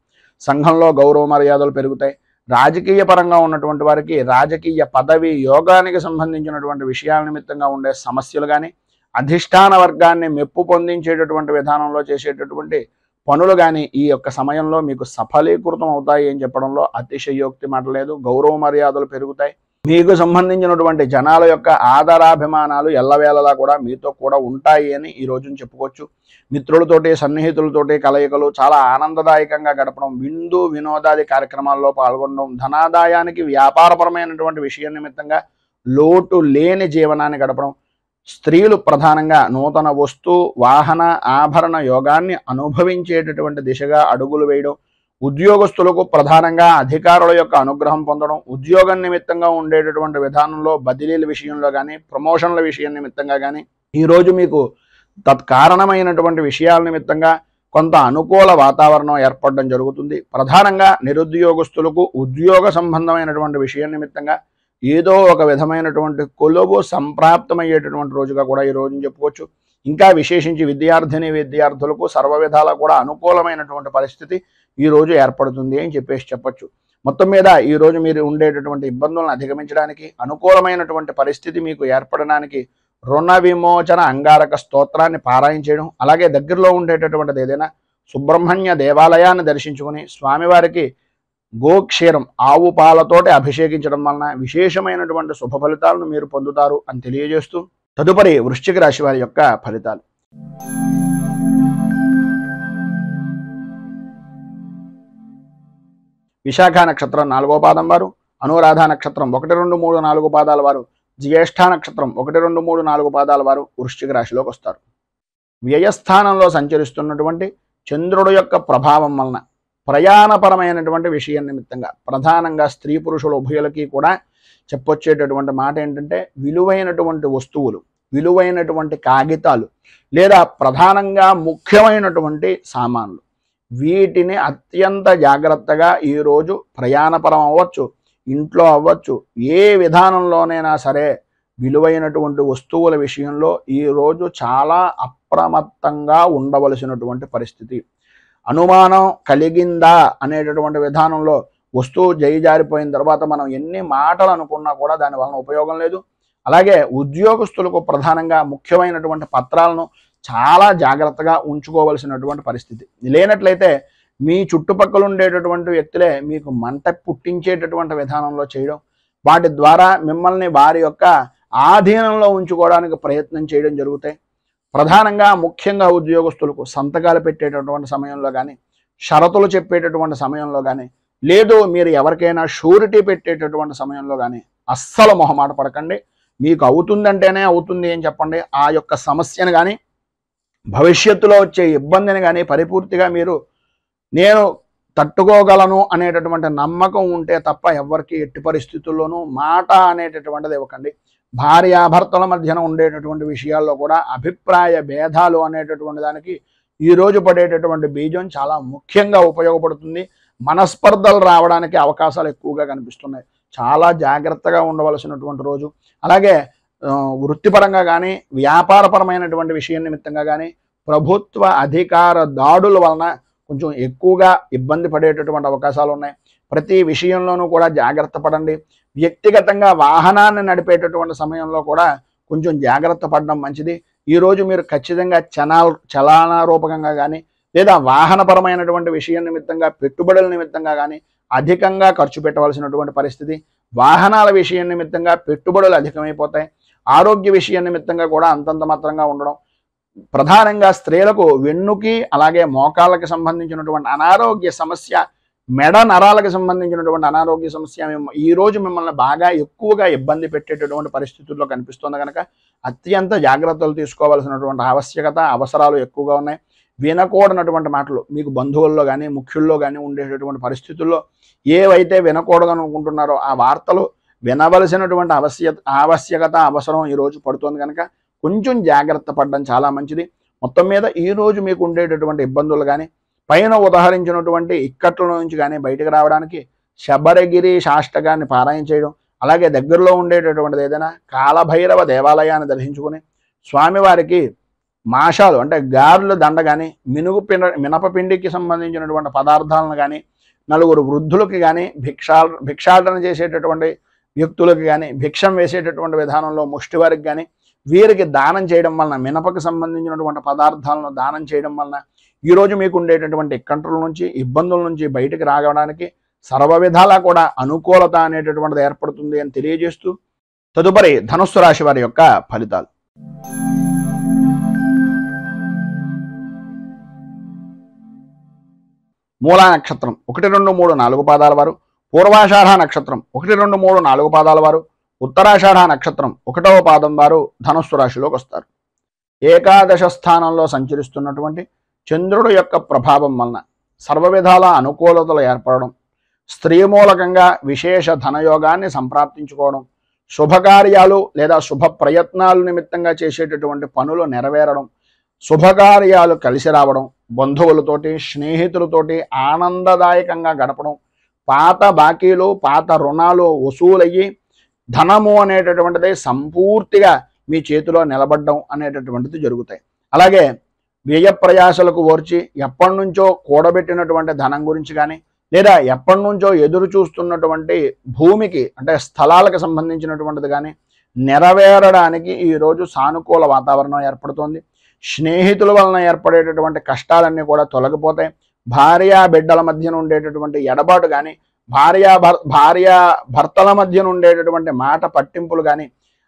సంఘంలో గౌరవ మర్యాదలు పెరుగుతాయి. రాజకీయ పరంగా ఉన్నటువంటి వారికి రాజకీయ పదవి యోగానికి సంబంధించినటువంటి విషయాల నిమిత్తంగా ఉండే సమస్యలు కానీ, అధిష్టాన వర్గాన్ని మెప్పు పొందించేటటువంటి విధానంలో చేసేటటువంటి పనులు కానీ ఈ యొక్క సమయంలో మీకు సఫలీకృతం అవుతాయి అని చెప్పడంలో అతిశయోక్తి మాట లేదు. గౌరవ మర్యాదలు పెరుగుతాయి. మీకు సంబంధించినటువంటి జనాల యొక్క ఆదరాభిమానాలు ఎల్లవేళలా కూడా మీతో కూడా ఉంటాయి అని ఈ రోజున చెప్పుకోవచ్చు. మిత్రులతోటి సన్నిహితులతోటి కలయికలు చాలా ఆనందదాయకంగా గడపడం, విందు వినోదాది కార్యక్రమాల్లో పాల్గొనడం, ధనాదాయానికి వ్యాపారపరమైనటువంటి విషయం నిమిత్తంగా లోటు లేని జీవనాన్ని గడపడం, స్త్రీలు ప్రధానంగా నూతన వస్తు వాహన ఆభరణ యోగాన్ని అనుభవించేటటువంటి దిశగా అడుగులు వేయడం, ఉద్యోగస్తులకు ప్రధానంగా అధికారుల యొక్క అనుగ్రహం పొందడం, ఉద్యోగం నిమిత్తంగా ఉండేటటువంటి విధానంలో బదిలీల విషయంలో కానీ, ప్రమోషన్ల విషయం నిమిత్తంగా కానీ ఈరోజు మీకు తత్కారణమైనటువంటి విషయాల నిమిత్తంగా కొంత అనుకూల వాతావరణం ఏర్పడడం జరుగుతుంది. ప్రధానంగా నిరుద్యోగస్తులకు ఉద్యోగ సంబంధమైనటువంటి విషయం నిమిత్తంగా ఏదో ఒక విధమైనటువంటి కొలువు సంప్రాప్తమయ్యేటటువంటి రోజుగా కూడా ఈ రోజుని చెప్పుకోవచ్చు. ఇంకా విశేషించి విద్యార్థులకు సర్వ విధాలా కూడా అనుకూలమైనటువంటి పరిస్థితి ఈ రోజు ఏర్పడుతుంది అని చెప్పొచ్చు. మొత్తం మీద ఈ రోజు మీరు ఉండేటటువంటి ఇబ్బందులను అధిగమించడానికి, అనుకూలమైనటువంటి పరిస్థితి మీకు ఏర్పడడానికి రుణ విమోచన అంగారక స్తోత్రాన్ని పారాయణ చేయడం, అలాగే దగ్గరలో ఉండేటటువంటిది ఏదైనా సుబ్రహ్మణ్య దేవాలయాన్ని దర్శించుకుని స్వామివారికి గోక్షీరం ఆవు పాలతోటి అభిషేకించడం వలన విశేషమైనటువంటి శుభ ఫలితాలను మీరు పొందుతారు అని తెలియజేస్తూ తదుపరి వృశ్చిక రాశి వారి యొక్క ఫలితాలు. విశాఖ నక్షత్రం 4వ పాదం వారు, అనురాధ నక్షత్రం 1, 2, 3, 4 పాదాల వారు, జ్యేష్ఠ నక్షత్రం 1, 2, 3, 4 పాదాల వారు వృశ్చిక రాశిలోకి వస్తారు. వ్యయస్థానంలో సంచరిస్తున్నటువంటి చంద్రుడు యొక్క ప్రభావం వలన ప్రయాణపరమైనటువంటి విషయం నిమిత్తంగా ప్రధానంగా స్త్రీ పురుషుల ఉభయులకి కూడా చెప్పొచ్చేటటువంటి మాట ఏంటంటే విలువైనటువంటి వస్తువులు, విలువైనటువంటి కాగితాలు లేదా ప్రధానంగా ముఖ్యమైనటువంటి సామాన్లు, వీటిని అత్యంత జాగ్రత్తగా ఈరోజు ప్రయాణపరం అవ్వచ్చు, ఇంట్లో అవ్వచ్చు, ఏ విధానంలోనైనా సరే విలువైనటువంటి వస్తువుల విషయంలో ఈరోజు చాలా అప్రమత్తంగా ఉండవలసినటువంటి పరిస్థితి. అనుమానం కలిగిందా అనేటటువంటి విధానంలో వస్తువు జారిపోయిన తర్వాత మనం ఎన్ని మాటలు అనుకున్నా కూడా దాని వలన ఉపయోగం లేదు. అలాగే ఉద్యోగస్తులకు ప్రధానంగా ముఖ్యమైనటువంటి పత్రాలను చాలా జాగ్రత్తగా ఉంచుకోవలసినటువంటి పరిస్థితి. లేనట్లయితే మీ చుట్టుపక్కల ఉండేటటువంటి వ్యక్తులే మీకు మంట పుట్టించేటటువంటి విధానంలో చేయడం, వాటి ద్వారా మిమ్మల్ని వారి యొక్క ఆధీనంలో ఉంచుకోవడానికి ప్రయత్నం చేయడం జరుగుతాయి. ప్రధానంగా ముఖ్యంగా ఉద్యోగస్తులకు సంతకాలు పెట్టేటటువంటి సమయంలో కానీ, షరతులు చెప్పేటటువంటి సమయంలో కానీ, లేదు మీరు ఎవరికైనా షూరిటీ పెట్టేటటువంటి సమయంలో కానీ అస్సలు మొహమాట పడకండి. మీకు అవుతుందంటేనే అవుతుంది అని చెప్పండి. ఆ యొక్క సమస్యను కానీ భవిష్యత్తులో వచ్చే ఇబ్బందిని కానీ పరిపూర్తిగా మీరు నేను తట్టుకోగలను అనేటటువంటి నమ్మకం ఉంటే తప్ప ఎవరికి ఎట్టి పరిస్థితుల్లోనూ మాట అనేటటువంటిది ఇవ్వకండి. భార్యాభర్తల మధ్యన ఉండేటటువంటి విషయాల్లో కూడా అభిప్రాయ భేదాలు అనేటటువంటి దానికి ఈరోజు పడేటటువంటి బీజం చాలా ముఖ్యంగా ఉపయోగపడుతుంది. మనస్పర్ధలు రావడానికి అవకాశాలు ఎక్కువగా కనిపిస్తున్నాయి. చాలా జాగ్రత్తగా ఉండవలసినటువంటి రోజు. అలాగే వృత్తిపరంగా కానీ వ్యాపారపరమైనటువంటి విషయం నిమిత్తంగా కానీ ప్రభుత్వ అధికార దాడుల వలన కొంచెం ఎక్కువగా ఇబ్బంది పడేటటువంటి అవకాశాలు ఉన్నాయి. ప్రతి విషయంలోనూ కూడా జాగ్రత్త పడండి. వ్యక్తిగతంగా వాహనాన్ని నడిపేటటువంటి సమయంలో కూడా కొంచెం జాగ్రత్త పడడం మంచిది. ఈరోజు మీరు ఖచ్చితంగా చలానారూపకంగా కానీ లేదా వాహనపరమైనటువంటి విషయం నిమిత్తంగా పెట్టుబడుల నిమిత్తంగా కానీ అధికంగా ఖర్చు పెట్టవలసినటువంటి పరిస్థితి. వాహనాల విషయం నిమిత్తంగా పెట్టుబడులు అధికమైపోతాయి. ఆరోగ్య విషయం నిమిత్తంగా కూడా అంతంత మాత్రంగా ఉండడం. ప్రధానంగా స్త్రీలకు వెన్నుకి అలాగే మోకాళ్ళకి సంబంధించినటువంటి అనారోగ్య సమస్య, మెడ నరాలకు సంబంధించినటువంటి అనారోగ్య సమస్య ఈరోజు మిమ్మల్ని బాగా ఎక్కువగా ఇబ్బంది పెట్టేటటువంటి పరిస్థితుల్లో కనిపిస్తుంది. కనుక అత్యంత జాగ్రత్తలు తీసుకోవాల్సినటువంటి ఆవశ్యకత, అవసరాలు ఎక్కువగా ఉన్నాయి. వినకూడనటువంటి మాటలు మీకు బంధువుల్లో కానీ ముఖ్యుల్లో కానీ ఉండేటటువంటి పరిస్థితుల్లో ఏవైతే వినకూడదనుకుంటున్నారో ఆ వార్తలు వినవలసినటువంటి ఆవశ్యకత, అవసరం ఈరోజు పడుతుంది. కనుక కొంచెం జాగ్రత్త పడడం చాలా మంచిది. మొత్తం మీద ఈరోజు మీకు ఉండేటటువంటి ఇబ్బందులు కానీ పైన ఉదాహరించినటువంటి ఇక్కట్ల నుంచి కానీ బయటకు రావడానికి శబరగిరి శాష్టకాన్ని పారాయణ చేయడం, అలాగే దగ్గరలో ఉండేటటువంటిది ఏదైనా కాలభైరవ దేవాలయాన్ని దర్శించుకుని స్వామివారికి మాషాలు అంటే గారెల దండ కానీ మినపపిండికి సంబంధించినటువంటి పదార్థాలను కానీ నలుగురు వృద్ధులకి కానీ భిక్షాటన చేసేటటువంటి వ్యక్తులకి కానీ భిక్షం వేసేటటువంటి విధానంలో ముష్టివారికి కానీ వీరికి దానం చేయడం వలన మినపకు సంబంధించినటువంటి పదార్థాలను దానం చేయడం వలన ఈరోజు మీకు ఉండేటటువంటి కంట్రోల్ నుంచి ఇబ్బందుల నుంచి బయటకు రావడానికి సర్వ విధాలా కూడా అనుకూలత అనేటటువంటిది ఏర్పడుతుంది అని తెలియజేస్తూ తదుపరి ధనుస్సు రాశి వారి యొక్క ఫలితాలు. మూలా నక్షత్రం 1, 2, 3, 4 పాదాల వారు, పూర్వాషాఢ నక్షత్రం 1, 2, 3, 4 పాదాల వారు, ఉత్తరాషాఢ నక్షత్రం 1వ పాదం వారు ధనుస్సు రాశిలోకి వస్తారు. ఏకాదశ స్థానంలో సంచరిస్తున్నటువంటి చంద్రుడు యొక్క ప్రభావం వలన సర్వ విధాల అనుకూలతలు ఏర్పడడం, స్త్రీ మూలకంగా విశేష ధనయోగాన్ని సంప్రాప్తించుకోవడం, శుభకార్యాలు లేదా శుభ ప్రయత్నాలు నిమిత్తంగా చేసేటటువంటి పనులు నెరవేరడం, శుభకార్యాలు కలిసి రావడం, బంధువులతోటి స్నేహితులతోటి ఆనందదాయకంగా గడపడం, పాత బాకీలు పాత రుణాలు వసూలయ్యి ధనము అనేటటువంటిది సంపూర్తిగా మీ చేతిలో నిలబడడం అనేటటువంటిది జరుగుతాయి. అలాగే వ్యయ ప్రయాసలకు ఓర్చి ఎప్పటి నుంచో కూడబెట్టినటువంటి ధనం గురించి కానీ లేదా ఎప్పటి నుంచో ఎదురు చూస్తున్నటువంటి భూమికి అంటే స్థలాలకు సంబంధించినటువంటిది కానీ నెరవేరడానికి ఈరోజు సానుకూల వాతావరణం ఏర్పడుతోంది. స్నేహితుల వలన ఏర్పడేటటువంటి కష్టాలన్నీ కూడా తొలగిపోతాయి. భార్యా బిడ్డల మధ్యన ఉండేటటువంటి ఎడబాటు కానీ భార్యా భర్తల మధ్యన ఉండేటటువంటి మాట పట్టింపులు కానీ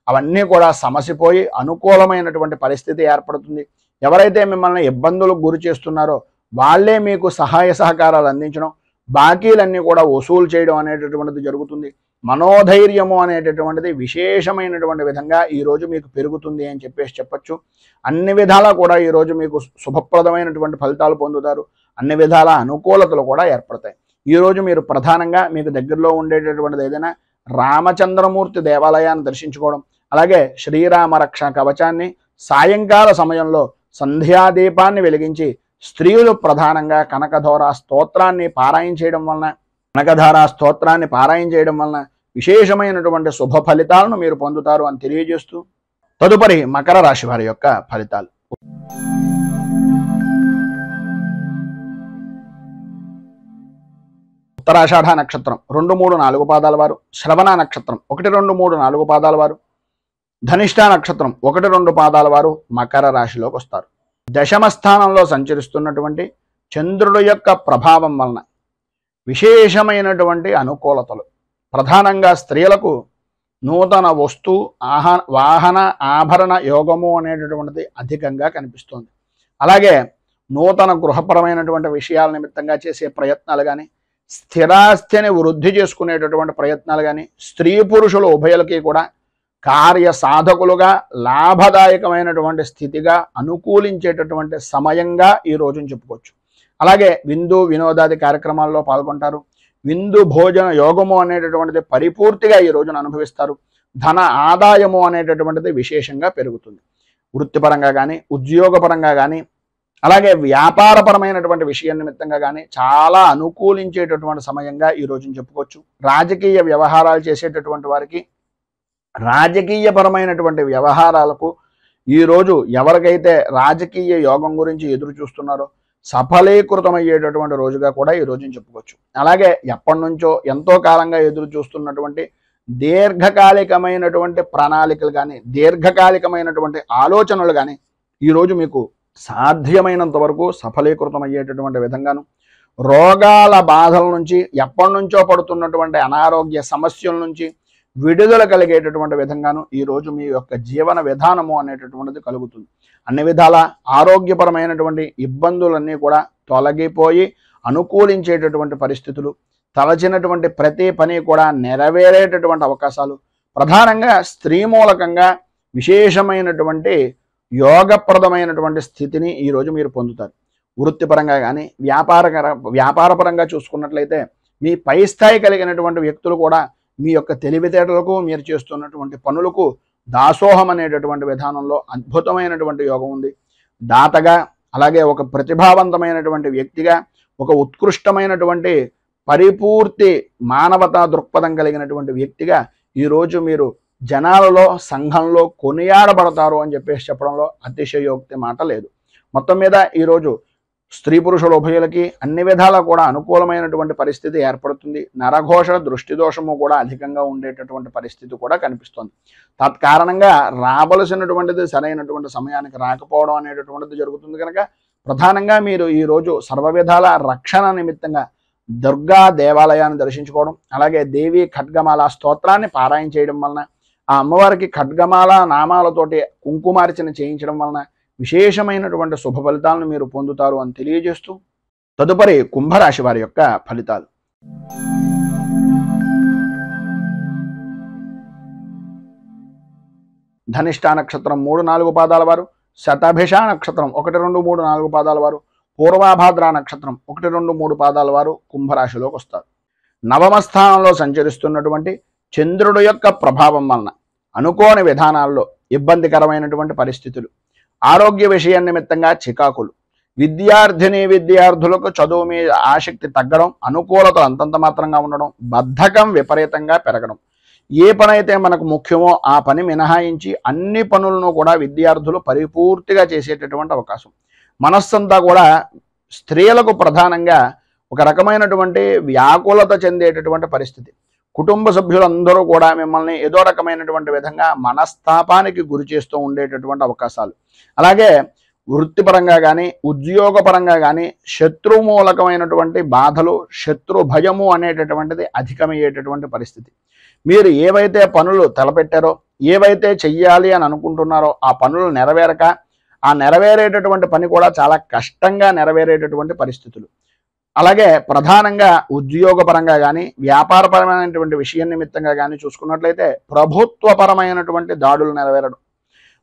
అవన్నీ కూడా సమసిపోయి అనుకూలమైనటువంటి పరిస్థితి ఏర్పడుతుంది. ఎవరైతే మిమ్మల్ని ఇబ్బందులకు గురి చేస్తున్నారో వాళ్ళే మీకు సహాయ సహకారాలు అందించడం, బాకీలన్నీ కూడా వసూలు చేయడం అనేటటువంటిది జరుగుతుంది. మనోధైర్యము అనేటటువంటిది విశేషమైనటువంటి విధంగా ఈరోజు మీకు పెరుగుతుంది అని చెప్పచ్చు. అన్ని విధాలా కూడా ఈరోజు మీకు శుభప్రదమైనటువంటి ఫలితాలు పొందుతారు. అన్ని విధాల అనుకూలతలు కూడా ఏర్పడతాయి. ఈరోజు మీరు ప్రధానంగా మీకు దగ్గరలో ఉండేటటువంటిది ఏదైనా రామచంద్రమూర్తి దేవాలయాన్ని దర్శించుకోవడం, అలాగే శ్రీరామ రక్ష కవచాన్ని సాయంకాల సమయంలో సంధ్యాదీపాన్ని వెలిగించి స్త్రీలు ప్రధానంగా కనకధారా స్తోత్రాన్ని పారాయణ చేయడం వలన విశేషమైనటువంటి శుభ ఫలితాలను మీరు పొందుతారు అని తెలియజేస్తూ తదుపరి మకర రాశి వారి యొక్క ఫలితాలు. ఉత్తరాషాఢ నక్షత్రం 2, 3, 4 పాదాల వారు, శ్రవణ నక్షత్రం 1, 2, 3, 4 పాదాల వారు, ధనిష్ఠ నక్షత్రం 1, 2 పాదాల వారు మకర రాశిలోకి వస్తారు. దశమ స్థానంలో సంచరిస్తున్నటువంటి చంద్రుడు యొక్క ప్రభావం వలన విశేషమైనటువంటి అనుకూలతలు, ప్రధానంగా స్త్రీలకు నూతన వస్తు వాహన ఆభరణ యోగము అనేటటువంటిది అధికంగా కనిపిస్తుంది. అలాగే నూతన గృహపరమైనటువంటి విషయాల నిమిత్తంగా చేసే ప్రయత్నాలు కానీ స్థిరాస్తిని వృద్ధి చేసుకునేటటువంటి ప్రయత్నాలు కానీ స్త్రీ పురుషులు ఉభయులకి కూడా కార్య సాధకులుగా లాభదాయకమైనటువంటి స్థితిగా అనుకూలించేటటువంటి సమయంగా ఈ రోజును చెప్పుకోవచ్చు. అలాగే విందు వినోదాది కార్యక్రమాల్లో పాల్గొంటారు. విందు భోజన యోగము అనేటటువంటిది పరిపూర్తిగా ఈ రోజున అనుభవిస్తారు. ధన ఆదాయము అనేటటువంటిది విశేషంగా పెరుగుతుంది. వృత్తిపరంగా కానీ ఉద్యోగపరంగా కానీ అలాగే వ్యాపారపరమైనటువంటి విషయం నిమిత్తంగా కానీ చాలా అనుకూలించేటటువంటి సమయంగా ఈ రోజున చెప్పుకోవచ్చు. రాజకీయ వ్యవహారాలు చేసేటటువంటి వారికి రాజకీయపరమైనటువంటి వ్యవహారాలకు ఈరోజు ఎవరికైతే రాజకీయ యోగం గురించి ఎదురు చూస్తున్నారో సఫలీకృతమయ్యేటటువంటి రోజుగా కూడా ఈ రోజున చెప్పుకోవచ్చు. అలాగే ఎప్పటి నుంచో ఎంతో కాలంగా ఎదురు చూస్తున్నటువంటి దీర్ఘకాలికమైనటువంటి ప్రణాళికలు కానీ దీర్ఘకాలికమైనటువంటి ఆలోచనలు కానీ ఈరోజు మీకు సాధ్యమైనంత వరకు సఫలీకృతమయ్యేటటువంటి విధంగాను, రోగాల బాధల నుంచి ఎప్పటి నుంచో పడుతున్నటువంటి అనారోగ్య సమస్యల నుంచి విడుదల కలిగేటటువంటి విధంగాను ఈరోజు మీ యొక్క జీవన విధానము అనేటటువంటిది కలుగుతుంది. అన్ని విధాల ఆరోగ్యపరమైనటువంటి ఇబ్బందులన్నీ కూడా తొలగిపోయి అనుకూలించేటటువంటి పరిస్థితులు, తలచినటువంటి ప్రతి పని కూడా నెరవేరేటటువంటి అవకాశాలు, ప్రధానంగా స్త్రీ మూలకంగా విశేషమైనటువంటి యోగప్రదమైనటువంటి స్థితిని ఈరోజు మీరు పొందుతారు. వృత్తిపరంగా కానీ వ్యాపారపరంగా చూసుకున్నట్లయితే మీ పై స్థాయి కలిగినటువంటి వ్యక్తులు కూడా మీ యొక్క తెలివితేటలకు, మీరు చేస్తున్నటువంటి పనులకు దాసోహం అనేటటువంటి విధానంలో అద్భుతమైనటువంటి యోగం ఉంది. దాతగా, అలాగే ఒక ప్రతిభావంతమైనటువంటి వ్యక్తిగా, ఒక ఉత్కృష్టమైనటువంటి పరిపూర్తి మానవతా దృక్పథం కలిగినటువంటి వ్యక్తిగా ఈరోజు మీరు జనాలలో, సంఘంలో కొనియాడబడతారు అని చెప్పడంలో అతిశయోక్తి మాట లేదు. మొత్తం మీద ఈరోజు స్త్రీ పురుషుల ఉభయులకి అన్ని విధాలా కూడా అనుకూలమైనటువంటి పరిస్థితి ఏర్పడుతుంది. నరఘోష, దృష్టి దోషము కూడా అధికంగా ఉండేటటువంటి పరిస్థితి కూడా కనిపిస్తుంది. తత్కారణంగా రావలసినటువంటిది సరైనటువంటి సమయానికి రాకపోవడం అనేటటువంటిది జరుగుతుంది. కనుక ప్రధానంగా మీరు ఈరోజు సర్వవిధాల రక్షణ నిమిత్తంగా దుర్గా దేవాలయాన్ని దర్శించుకోవడం, అలాగే దేవి ఖడ్గమాల స్తోత్రాన్ని పారాయణ చేయడం వలన, ఆ అమ్మవారికి ఖడ్గమాల నామాలతోటి కుంకుమార్చన చేయించడం వలన విశేషమైనటువంటి శుభ ఫలితాలను మీరు పొందుతారు అని తెలియజేస్తూ, తదుపరి కుంభరాశి వారి యొక్క ఫలితాలు. ధనిష్ఠా నక్షత్రం 3-4 పాదాల వారు, శతభిష నక్షత్రం 1, 2, 3, 4 పాదాల వారు, పూర్వాభాద్ర నక్షత్రం 1, 2, 3 పాదాల వారు కుంభరాశిలోకి వస్తారు. నవమ స్థానంలో సంచరిస్తున్నటువంటి చంద్రుడు యొక్క ప్రభావం వలన అనుకోని విధానాల్లో ఇబ్బందికరమైనటువంటి పరిస్థితులు, ఆరోగ్య విషయం నిమిత్తంగా చికాకులు, విద్యార్థులకు చదువు మీద ఆసక్తి తగ్గడం, అనుకూలతలు అంతంత మాత్రంగా ఉండడం, బద్ధకం విపరీతంగా పెరగడం, ఏ పని అయితే మనకు ముఖ్యమో ఆ పని మినహాయించి అన్ని పనులను కూడా విద్యార్థులు పరిపూర్తిగా చేసేటటువంటి అవకాశం. మనస్సంతా కూడా స్త్రీలకు ప్రధానంగా ఒక రకమైనటువంటి వ్యాకులత చెందేటటువంటి పరిస్థితి. కుటుంబ సభ్యులందరూ కూడా మిమ్మల్ని ఏదో రకమైనటువంటి విధంగా మనస్తాపానికి గురి చేస్తూ ఉండేటటువంటి అవకాశాలు, అలాగే వృత్తిపరంగా కానీ ఉద్యోగపరంగా కానీ శత్రుమూలకమైనటువంటి బాధలు, శత్రు భయము అనేటటువంటిది అధికమయ్యేటటువంటి పరిస్థితి. మీరు ఏవైతే పనులు తలపెట్టారో, ఏవైతే చెయ్యాలి అని అనుకుంటున్నారో ఆ పనులు నెరవేరక, ఆ నెరవేరేటటువంటి పని కూడా చాలా కష్టంగా నెరవేరేటటువంటి పరిస్థితులు, అలాగే ప్రధానంగా ఉద్యోగపరంగా కానీ వ్యాపారపరమైనటువంటి విషయం నిమిత్తంగా కానీ చూసుకున్నట్లయితే ప్రభుత్వపరమైనటువంటి దాడులు నెరవేరడం,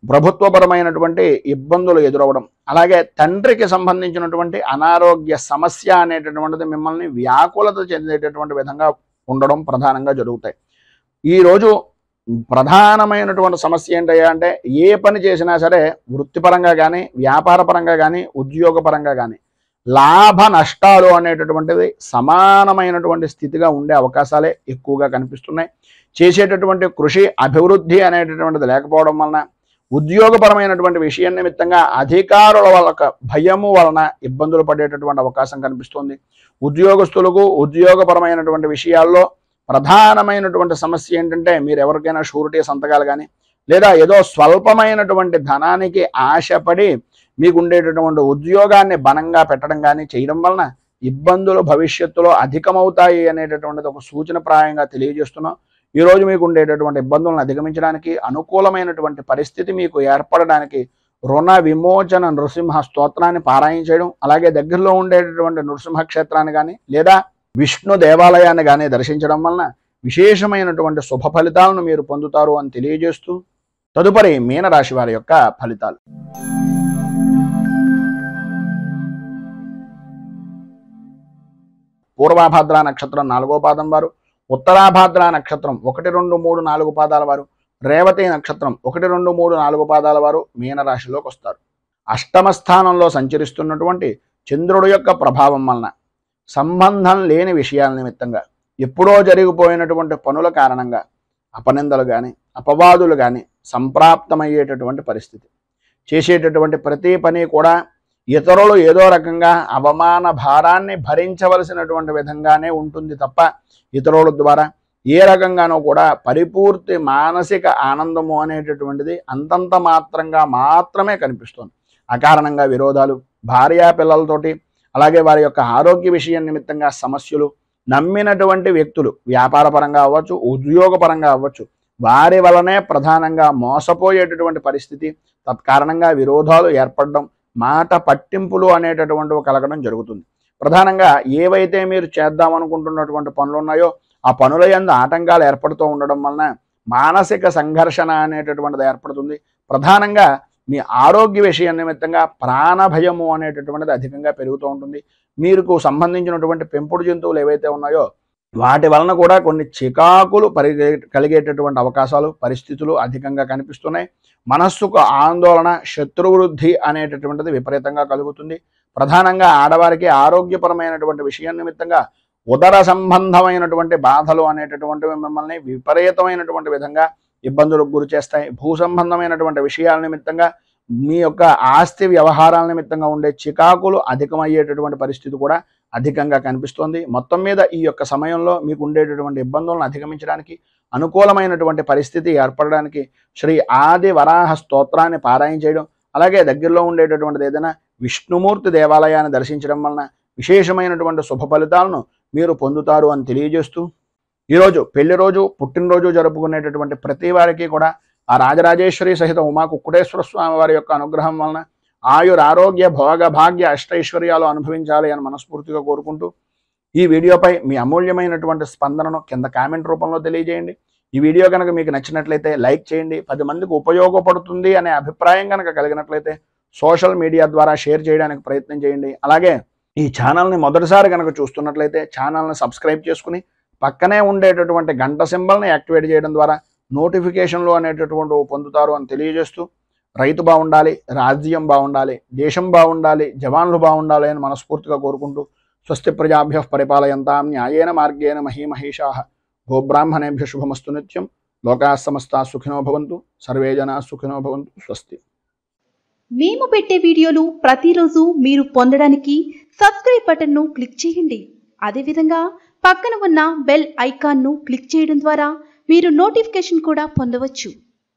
ప్రభుత్వపరమైనటువంటి ఇబ్బందులు ఎదురవడం, అలాగే తండ్రికి సంబంధించినటువంటి అనారోగ్య సమస్య అనేటటువంటిది మిమ్మల్ని వ్యాకులత చెందేటటువంటి విధంగా ఉండడం ప్రధానంగా జరుగుతాయి. ఈరోజు ప్రధానమైనటువంటి సమస్య ఏంటయ్యా అంటే, ఏ పని చేసినా సరే వృత్తిపరంగా కానీ వ్యాపారపరంగా కానీ ఉద్యోగపరంగా కానీ లాభ నష్టాలు అనేటటువంటిది సమానమైనటువంటి స్థితిగా ఉండే అవకాశాలే ఎక్కువగా కనిపిస్తున్నాయి. చేసేటటువంటి కృషి అభివృద్ధి అనేటటువంటిది లేకపోవడం వలన, ఉద్యోగపరమైనటువంటి విషయం నిమిత్తంగా అధికారుల వల్ల భయము వలన ఇబ్బందులు పడేటటువంటి అవకాశం కనిపిస్తుంది. ఉద్యోగస్తులకు ఉద్యోగపరమైనటువంటి విషయాల్లో ప్రధానమైనటువంటి సమస్య ఏంటంటే, మీరు ఎవరికైనా షూరిటీ సంతకాలు కానీ లేదా ఏదో స్వల్పమైనటువంటి ధనానికి ఆశపడి మీకు ఉండేటటువంటి ఉద్యోగాన్ని బలంగా పెట్టడం కానీ చేయడం వలన ఇబ్బందులు భవిష్యత్తులో అధికమవుతాయి అనేటటువంటిది ఒక సూచనప్రాయంగా తెలియజేస్తున్నాం. ఈరోజు మీకు ఉండేటటువంటి ఇబ్బందులను అధిగమించడానికి, అనుకూలమైనటువంటి పరిస్థితి మీకు ఏర్పడడానికి రుణ విమోచన నృసింహ స్తోత్రాన్ని పారాయణ చేయడం, అలాగే దగ్గరలో ఉండేటటువంటి నృసింహ క్షేత్రాన్ని కానీ లేదా విష్ణు దేవాలయాన్ని కానీ దర్శించడం వలన విశేషమైనటువంటి శుభ ఫలితాలను మీరు పొందుతారు అని తెలియజేస్తూ, తదుపరి మీనరాశి వారి యొక్క ఫలితాలు. పూర్వాభాద్ర నక్షత్రం 4వ పాదం వారు, ఉత్తరాభాద్ర నక్షత్రం 1, 2, 3, 4 పాదాల వారు, రేవతి నక్షత్రం 1, 2, 3, 4 పాదాల వారు మీనరాశిలోకి వస్తారు. అష్టమ స్థానంలో సంచరిస్తున్నటువంటి చంద్రుడి యొక్క ప్రభావం వలన సంబంధం లేని విషయాల నిమిత్తంగా ఎప్పుడో జరిగిపోయినటువంటి పనుల కారణంగా అపనిందలు కానీ అపవాదులు కానీ సంప్రాప్తమయ్యేటటువంటి పరిస్థితి. చేసేటటువంటి ప్రతి పని కూడా ఇతరులు ఏదో రకంగా అవమాన భారాన్ని భరించవలసినటువంటి విధంగానే ఉంటుంది తప్ప ఇతరుల ద్వారా ఏ రకంగానూ కూడా పరిపూర్తి మానసిక ఆనందము అనేటటువంటిది అంతంత మాత్రంగా మాత్రమే కనిపిస్తుంది. అకారణంగా విరోధాలు, భార్యా పిల్లలతోటి, అలాగే వారి యొక్క ఆరోగ్య విషయం నిమిత్తంగా సమస్యలు, నమ్మినటువంటి వ్యక్తులు వ్యాపారపరంగా అవ్వచ్చు, ఉద్యోగపరంగా అవ్వచ్చు, వారి వలనే ప్రధానంగా మోసపోయేటటువంటి పరిస్థితి, తత్కారణంగా విరోధాలు ఏర్పడడం, మాట పట్టింపులు అనేటటువంటివి కలగడం జరుగుతుంది. ప్రధానంగా ఏవైతే మీరు చేద్దామనుకుంటున్నటువంటి పనులు ఉన్నాయో ఆ పనుల యందు ఆటంకాలు ఏర్పడుతూ ఉండడం వలన మానసిక సంఘర్షణ అనేటటువంటిది ఏర్పడుతుంది. ప్రధానంగా మీ ఆరోగ్య విషయం నిమిత్తంగా ప్రాణభయము అనేటటువంటిది అధికంగా పెరుగుతూ ఉంటుంది. మీకు సంబంధించినటువంటి పెంపుడు జంతువులు ఏవైతే ఉన్నాయో వాటి వలన కూడా కొన్ని చికాకులు కలిగేటటువంటి అవకాశాలు, పరిస్థితులు అధికంగా కనిపిస్తున్నాయి. మనస్సుకు ఆందోళన, శత్రువృద్ధి అనేటటువంటిది విపరీతంగా కలుగుతుంది. ప్రధానంగా ఆడవారికి ఆరోగ్యపరమైనటువంటి విషయం నిమిత్తంగా ఉదర సంబంధమైనటువంటి బాధలు అనేటటువంటివి మిమ్మల్ని విపరీతమైనటువంటి విధంగా ఇబ్బందులకు గురి చేస్తాయి. భూ సంబంధమైనటువంటి విషయాల నిమిత్తంగా మీ యొక్క ఆస్తి వ్యవహారాల నిమిత్తంగా ఉండే చికాకులు అధికమయ్యేటటువంటి పరిస్థితి కూడా అధికంగా కనిపిస్తోంది. మొత్తం మీద ఈ యొక్క సమయంలో మీకు ఉండేటటువంటి ఇబ్బందులను అధిగమించడానికి, అనుకూలమైనటువంటి పరిస్థితి ఏర్పడడానికి శ్రీ ఆది వరాహ స్తోత్రాన్ని పారాయణ చేయడం, అలాగే దగ్గరలో ఉండేటటువంటిది ఏదైనా విష్ణుమూర్తి దేవాలయాన్ని దర్శించడం వలన విశేషమైనటువంటి శుభ ఫలితాలను మీరు పొందుతారు అని తెలియజేస్తూ, ఈరోజు పెళ్లి రోజు, పుట్టినరోజు జరుపుకునేటటువంటి ప్రతి వారికి కూడా ఆ రాజరాజేశ్వరి సహిత ఉమా కుక్కుటేశ్వర స్వామి వారి యొక్క అనుగ్రహం వలన ఆయుర ఆరోగ్య భోగ భాగ్య అష్టైశ్వర్యాలు అనుభవించాలి అని మనస్ఫూర్తిగా కోరుకుంటూ, ఈ వీడియోపై మీ అమూల్యమైనటువంటి స్పందనను కింద కామెంట్ రూపంలో తెలియజేయండి. ఈ వీడియో కనుక మీకు నచ్చినట్లయితే లైక్ చేయండి. 10 మందికి ఉపయోగపడుతుంది అనే అభిప్రాయం కనుక కలిగినట్లయితే సోషల్ మీడియా ద్వారా షేర్ చేయడానికి ప్రయత్నం చేయండి. అలాగే ఈ ఛానల్ని మొదటిసారి కనుక చూస్తున్నట్లయితే ఛానల్ని సబ్స్క్రైబ్ చేసుకుని పక్కనే ఉండేటటువంటి గంట సింబల్ని యాక్టివేట్ చేయడం ద్వారా నోటిఫికేషన్లు అనేటటువంటి పొందుతారు అని తెలియజేస్తూ, రైతు బాగుండాలి, రాజ్యం బాగుండాలి, దేశం బాగుండాలి, జవాన్లు బాగుండాలి అని మనస్ఫూర్తిగా కోరుకుంటూ, స్వస్తి ప్రజాభ్యః పరిపాలయంతాం న్యాయేన మార్గేణ మహీమహేషాః గోబ్రాహ్మణేభ్యః శుభమస్తు నిత్యం. లోకాః సమస్తాః సుఖినో భవంతు, సర్వే జనాః సుఖినో భవంతు. స్వస్తి. మేము పెట్టే వీడియోలు ప్రతిరోజు మీరు పొందడానికి సబ్స్క్రైబ్ బటన్ను క్లిక్ చేయండి. అదేవిధంగా పక్కన ఉన్న బెల్ ఐకాన్ను క్లిక్ చేయడం ద్వారా మీరు నోటిఫికేషన్ కూడా పొందవచ్చు.